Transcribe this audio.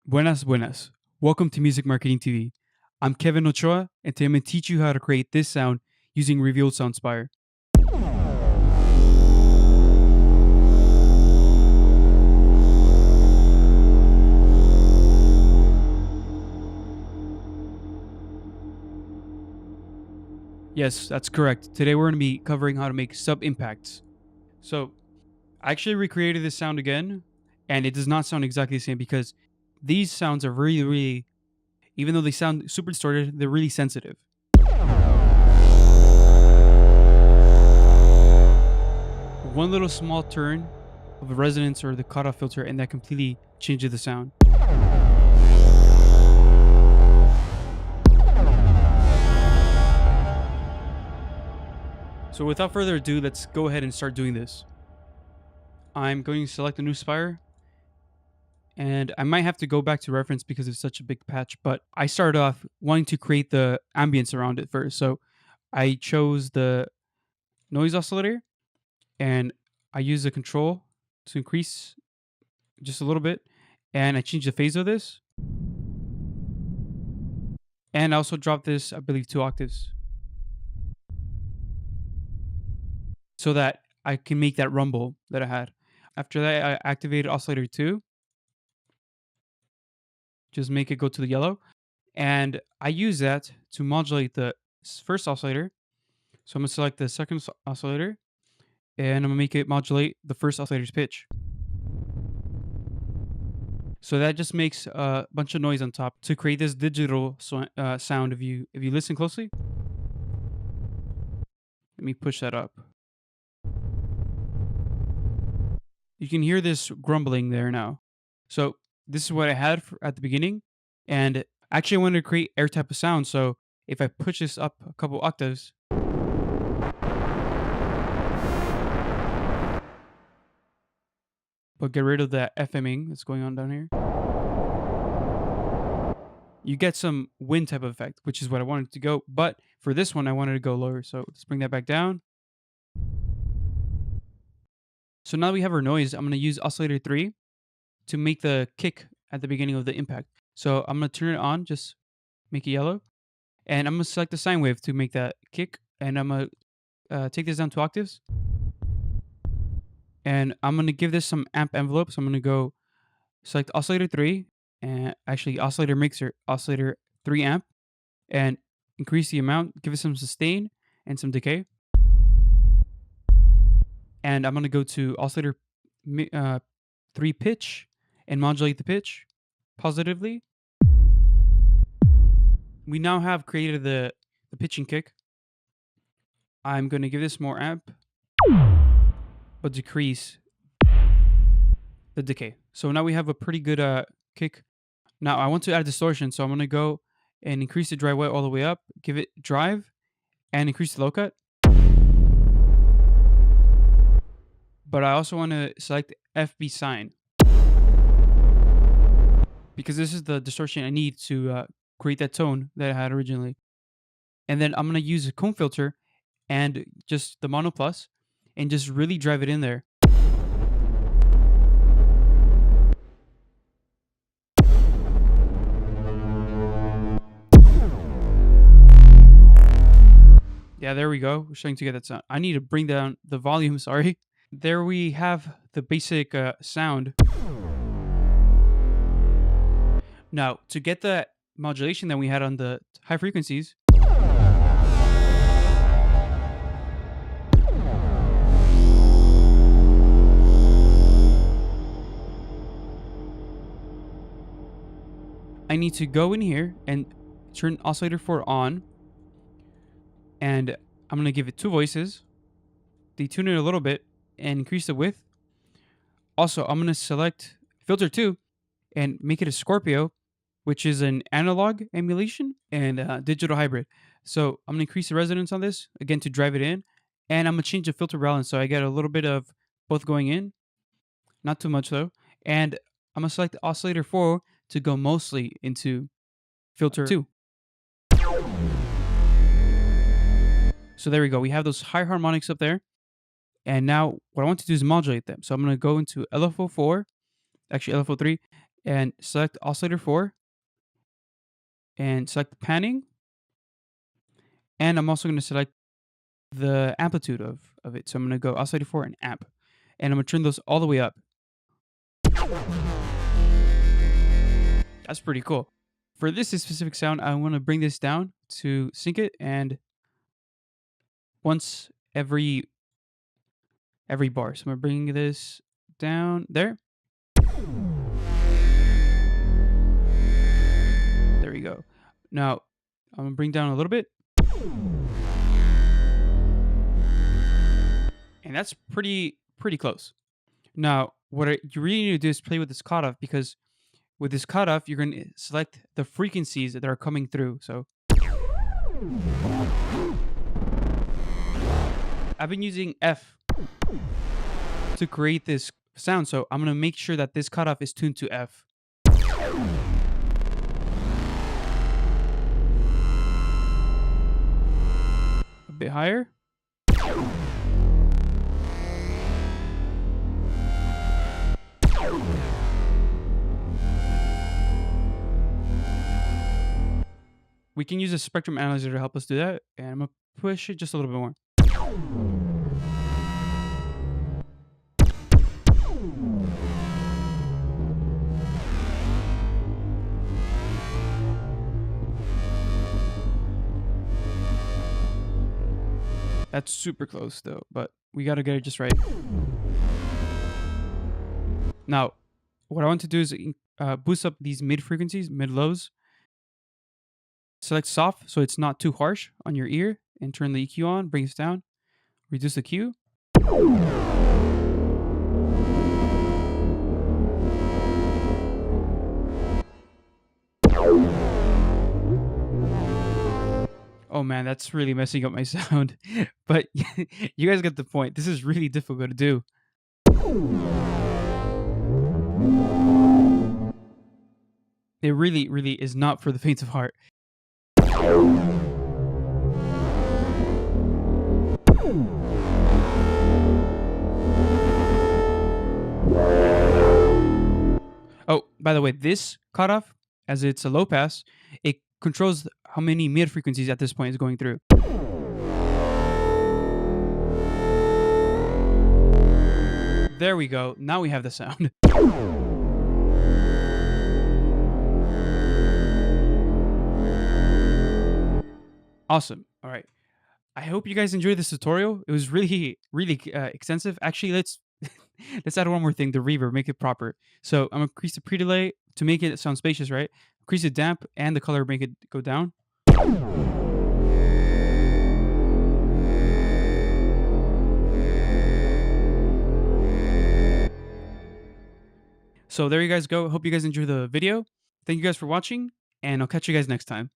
Buenas, buenas. Welcome to Music Marketing TV. I'm Kevin Ochoa, and today I'm going to teach you how to create this sound using Revealed Sound Spire. Yes, that's correct. Today we're going to be covering how to make sub-impacts. So, I actually recreated this sound again, and it does not sound exactly the same because these sounds are really, even though they sound super distorted, they're really sensitive. One little small turn of the resonance or the cutoff filter, and that completely changes the sound. So without further ado, let's go ahead and start doing this. I'm going to select a new Spire, and I might have to go back to reference because it's such a big patch, but I started off wanting to create the ambience around it first. So I chose the noise oscillator, and I use the control to increase just a little bit, and I changed the phase of this. And I also dropped this, I believe, 2 octaves, so that I can make that rumble that I had. After that, I activated Oscillator II. Just make it go to the yellow. And I use that to modulate the first oscillator. So I'm going to select the second oscillator, and I'm going to make it modulate the first oscillator's pitch. So that just makes a bunch of noise on top to create this digital sound. If you listen closely, let me push that up. You can hear this grumbling there now. So this is what I had at the beginning, and actually I wanted to create air type of sound. So if I push this up a couple octaves, but get rid of that FMing that's going on down here, you get some wind type of effect, which is what I wanted to go. But for this one, I wanted to go lower. So let's bring that back down. So now we have our noise. I'm going to use Oscillator 3 to make the kick at the beginning of the impact. So I'm going to turn it on, just make it yellow. And I'm going to select the sine wave to make that kick. And I'm going to take this down 2 octaves. And I'm going to give this some amp envelope. So I'm going to go select Oscillator 3, and actually Oscillator Mixer, Oscillator 3 amp, and increase the amount, give it some sustain and some decay. And I'm going to go to Oscillator 3 pitch and modulate the pitch positively. We now have created the pitching kick. I'm going to give this more amp, but decrease the decay. So now we have a pretty good kick. Now I want to add distortion, so I'm going to go and increase the drive all the way up, give it drive, and increase the low cut. But I also want to select FB sine, because this is the distortion I need to create that tone that I had originally. And then I'm going to use a comb filter and just the mono plus and just really drive it in there. Yeah, there we go. We're starting to get that sound. I need to bring down the volume, sorry. There we have the basic sound. Now, to get the modulation that we had on the high frequencies, I need to go in here and turn Oscillator 4 on, and I'm going to give it 2 voices, detune it a little bit, and increase the width. Also, I'm going to select Filter 2 and make it a Scorpio, which is an analog emulation and digital hybrid. So I'm going to increase the resonance on this, again, to drive it in, and I'm going to change the filter balance so I get a little bit of both going in, not too much though, and I'm going to select the Oscillator 4 to go mostly into Filter 2. So there we go. We have those high harmonics up there. And now what I want to do is modulate them. So I'm going to go into LFO4, actually LFO3, and select Oscillator 4 and select the panning. And I'm also going to select the amplitude of it. So I'm going to go Oscillator 4 and amp. And I'm going to turn those all the way up. That's pretty cool. For this specific sound, I want to bring this down to sync it, and once every bar. So I'm going to bring this down there. There we go. Now, I'm going to bring down a little bit. And that's pretty close. Now, you really need to do is play with this cutoff, because with this cutoff, you're going to select the frequencies that are coming through. So I've been using F to create this sound, so I'm going to make sure that this cutoff is tuned to F. A bit higher. We can use a spectrum analyzer to help us do that, and I'm going to push it just a little bit more. That's super close though, but we got to get it just right. Now, what I want to do is boost up these mid frequencies, mid lows. Select soft so it's not too harsh on your ear, and turn the EQ on, bring it down, reduce the Q. Oh man, that's really messing up my sound. But you guys get the point. This is really difficult to do. It really is not for the faint of heart. Oh, by the way, this cutoff, as it's a low pass, it controls how many mid frequencies at this point is going through. There we go. Now we have the sound. Awesome. All right. I hope you guys enjoyed this tutorial. It was really extensive. Actually, let's add one more thing, the reverb, make it proper. So I'm going to increase the pre-delay to make it sound spacious, right? Increase the damp and the color, make it go down. So there you guys go. Hope you guys enjoy the video. Thank you guys for watching, and I'll catch you guys next time.